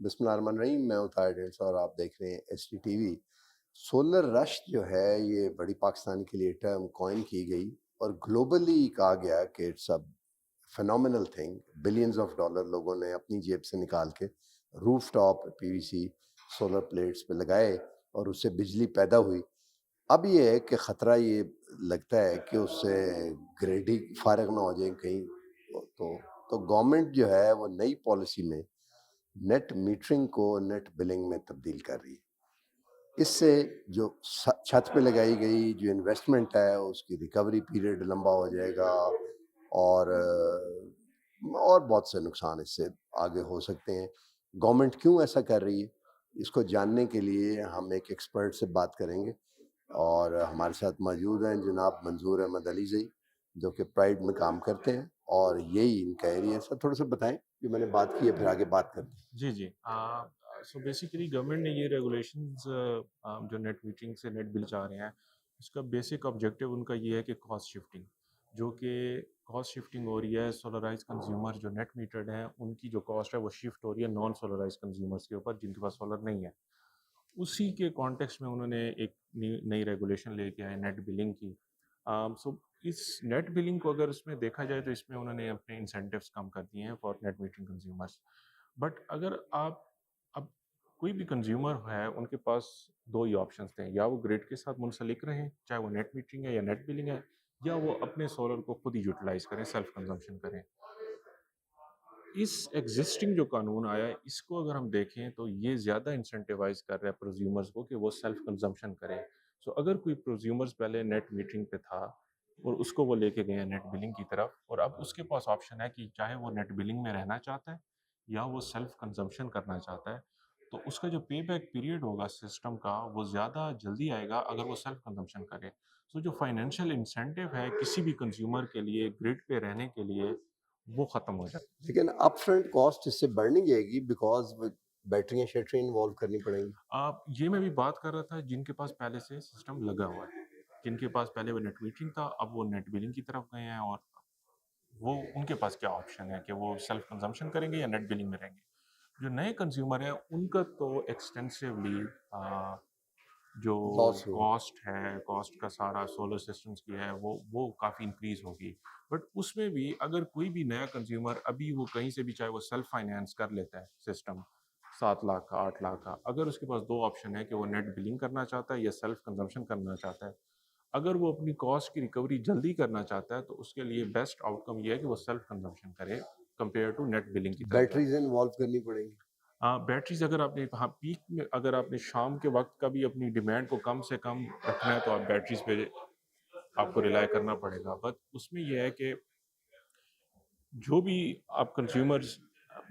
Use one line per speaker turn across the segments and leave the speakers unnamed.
بسم اللہ الرحمن الرحیم، میں طاہر ڈینس اور آپ دیکھ رہے ہیں S T T V. Solar rush جو ہے یہ بڑی پاکستان کے لیے ٹرم کوائن کی گئی اور گلوبلی کہا گیا کہ it's a phenomenal thing. Billions of dollar لوگوں نے اپنی جیب سے نکال کے roof top P V C solar plates پہ لگائے اور اس سے بجلی پیدا ہوئی۔ اب یہ ہے کہ خطرہ یہ لگتا ہے کہ اس سے گریڈ ہی فارغ نہ ہو جائیں کہیں، تو گورنمنٹ جو ہے وہ نئی پالیسی میں نیٹ میٹرنگ کو نیٹ بلنگ میں تبدیل کر رہی ہے۔ اس سے جو چھت پہ لگائی گئی جو انویسٹمنٹ ہے اس کی ریکوری پیریڈ لمبا ہو جائے گا، اور بہت سے نقصان اس سے آگے ہو سکتے ہیں۔ گورنمنٹ کیوں ایسا کر رہی ہے، اس کو جاننے کے لیے ہم ایک ایکسپرٹ سے بات کریں گے، اور ہمارے ساتھ موجود ہیں جناب منظور احمد علیزئی جو کہ پرائڈ میں کام کرتے ہیں، اور یہی ان کا ایریا ہے۔ سر تھوڑا سا بتائیں، جو میں نے بات کی ہے پھر آگے بات کرتے ہیں۔
جی جی سو بیسیکلی گورنمنٹ نے یہ ریگولیشنز جو نیٹ میٹرنگ سے نیٹ بل چاہ رہے ہیں، اس کا بیسک آبجیکٹیو ان کا یہ ہے کہ کاسٹ شفٹنگ، جو کہ کاسٹ شفٹنگ ہو رہی ہے سولرائز کنزیومر جو نیٹ میٹرڈ ہیں ان کی جو کاسٹ ہے وہ شفٹ ہو رہی ہے نان سولرائز کنزیومرس کے اوپر جن کے پاس سولر نہیں ہے۔ اسی کے کانٹیکسٹ میں انہوں نے ایک نئی ریگولیشن لے کے آئے نیٹ بلنگ کی۔ سو اس نیٹ بلنگ کو اگر اس میں دیکھا جائے تو اس میں انہوں نے اپنے انسینٹیوز کم کر دیے ہیں for net metering consumers. But اگر آپ اب کوئی بھی کنزیومر ہے ان کے پاس دو ہی آپشنس تھے، یا وہ گریڈ کے ساتھ منسلک رہیں چاہے وہ نیٹ میٹرنگ ہے یا نیٹ بلنگ ہے، یا وہ اپنے سولر کو خود ہی یوٹیلائز کریں، سیلف کنزمپشن کریں۔ اس ایگزسٹنگ جو قانون آیا ہے اس کو اگر ہم دیکھیں تو یہ زیادہ انسینٹیوائز کر رہا ہے پروزیومرز کو کہ وہ سیلف کنزمپشن کریں۔ سو اگر کوئی پروزیومرز پہلے نیٹ میٹرنگ پہ تھا اور اس کو وہ لے کے گئے ہیں نیٹ بلنگ کی طرف، اور اب اس کے پاس آپشن ہے کہ چاہے وہ نیٹ بلنگ میں رہنا چاہتا ہے یا وہ سیلف کنزمپشن کرنا چاہتا ہے، تو اس کا جو پے بیک پیریڈ ہوگا سسٹم کا وہ زیادہ جلدی آئے گا اگر وہ سیلف کنزمپشن کرے۔ سو جو فائنینشیل انسینٹیو ہے کسی بھی کنزیومر کے لیے گریڈ پہ رہنے کے لیے وہ ختم ہو جائے۔
لیکن اپ فرنٹ کاسٹ اس سے بڑھ نہیں جائے گی، بیکاز بیٹریاں شیٹریاں انوالو کرنی پڑیں گی۔
یہ میں بھی بات کر رہا تھا جن کے پاس پہلے سے سسٹم لگا ہوا ہے، جن کے پاس پہلے وہ نیٹ میٹرنگ تھا اب وہ نیٹ بلنگ کی طرف گئے ہیں، اور وہ ان کے پاس کیا آپشن ہے کہ وہ سیلف کنزمپشن کریں گے یا نیٹ بلنگ میں رہیں گے۔ جو نئے کنزیومر ہیں ان کا تو ایکسٹینسولی جو
لاس ہو
کاسٹ کا سارا سولر سسٹمز کی ہے وہ کافی انکریز ہوگی۔ بٹ اس میں بھی اگر کوئی بھی نیا کنزیومر ابھی وہ کہیں سے بھی چاہے وہ سیلف فائنینس کر لیتا ہے سسٹم 7 لاکھ کا 8 لاکھ کا، اگر اس کے پاس دو آپشن ہے کہ وہ نیٹ بلنگ کرنا چاہتا ہے یا سیلف کنزمپشن کرنا چاہتا ہے، اگر وہ اپنی کاسٹ کی ریکوری جلدی کرنا چاہتا ہے تو اس کے لیے بیسٹ آؤٹ کم یہ ہے کہ وہ سیلف کنزمپشن کرے کمپیئر ٹو نیٹ بلنگ کی طرف جائے۔
بیٹریز انوالو کرنی پڑیں گی۔
بیٹریز اگر آپ نے پیک میں اگر آپ نے شام کے وقت کا بھی اپنی ڈیمانڈ کو کم سے کم رکھنا ہے تو آپ بیٹریز پہ آپ کو ریلائی کرنا پڑے گا۔ بٹ اس میں یہ ہے کہ جو بھی آپ کنزیومرز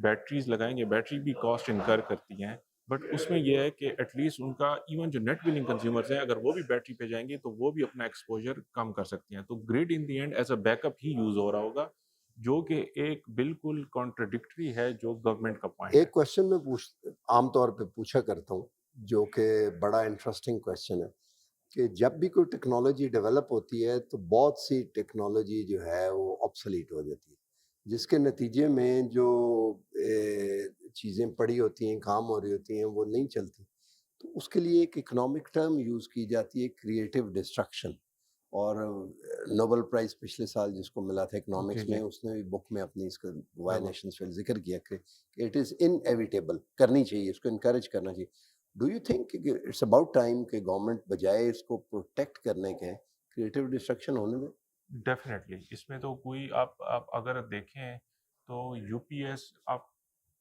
بیٹریز لگائیں گے، بیٹری بھی کاسٹ انکر کرتی ہیں، بٹ اس میں یہ ہے کہ ایٹ لیسٹ ان کا ایون جو نیٹ بلنگ کنزیومرز ہیں اگر وہ بھی بیٹری پہ جائیں گے تو وہ بھی اپنا ایکسپوجر کم کر سکتی ہیں۔ تو grid in the end as a backup ہی یوز ہو رہا ہوگا، جو کہ ایک بالکل کانٹرڈکٹری ہے جو گورنمنٹ کا پوائنٹ ہے۔
ایک کوشچن میں عام طور پہ پوچھا کرتا ہوں، جو کہ بڑا انٹرسٹنگ کوشچن ہے، کہ جب بھی کوئی ٹیکنالوجی ڈیولپ ہوتی ہے تو بہت سی ٹیکنالوجی جو ہے وہ آبسلیٹ ہو جاتی ہے، جس کے نتیجے میں جو چیزیں پڑی ہوتی ہیں کام ہو رہی ہوتی ہیں وہ نہیں چلتی۔ تو اس کے لیے ایک اکنامک ٹرم یوز کی جاتی ہے، کریٹو ڈسٹرکشن، اور نوبل پرائز پچھلے سال جس کو ملا تھا
جی
اکنامکس
جی
میں، اس نے بھی بک میں اپنی اس کا وائے
بالکل۔
نیشنز پہ ذکر کیا کہ اٹ از انیویٹیبل، کرنی چاہیے، اس کو انکریج کرنا چاہیے۔ ڈو یو تھنک کہ اٹس اباؤٹ ٹائم کہ گورنمنٹ بجائے اس کو پروٹیکٹ کرنے کے کریٹو ڈسٹرکشن ہونے دیں؟
ڈیفینیٹلی اس میں تو کوئی آپ اگر دیکھیں تو یو پی ایس آپ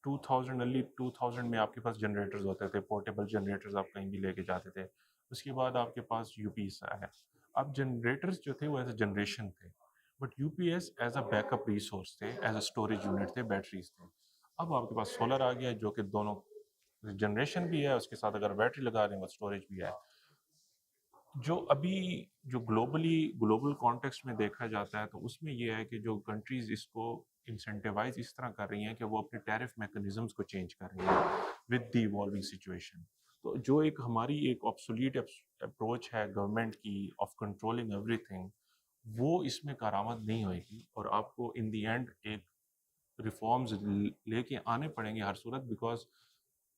2000 ارلی 2000 میں آپ کے پاس جنریٹرز ہوتے تھے، پورٹیبل جنریٹرز آپ کہیں بھی لے کے جاتے تھے۔ اس کے بعد آپ کے پاس یو پی ایس آیا۔ اب جنریٹرز جو تھے وہ ایز اے جنریشن تھے، but U P S as a back up resource تھے، ایز اے اسٹوریج یونٹ تھے، بیٹریز تھے۔ اب آپ کے پاس سولر آ گیا جو کہ دونوں جنریشن بھی ہے، اس کے ساتھ اگر بیٹری لگا رہے ہیں وہ اسٹوریج بھی ہے۔ جو ابھی جو گلوبل کانٹیکسٹ میں دیکھا جاتا ہے تو اس میں یہ ہے کہ جو کنٹریز اس کو انسینٹیوائز اس طرح کر رہی ہیں کہ وہ اپنے ٹیرف میکنزمز کو چینج کر رہی ہیں ود دی ایوالونگ سچویشن۔ تو جو ایک ہماری ایک آبسولیٹ اپروچ ہے گورنمنٹ کی آف کنٹرولنگ ایوری تھنگ، وہ اس میں کارآمد نہیں ہوئے گی، اور آپ کو ان دی اینڈ ایک ریفارمز لے کے آنے پڑیں گے ہر صورت، بیکاز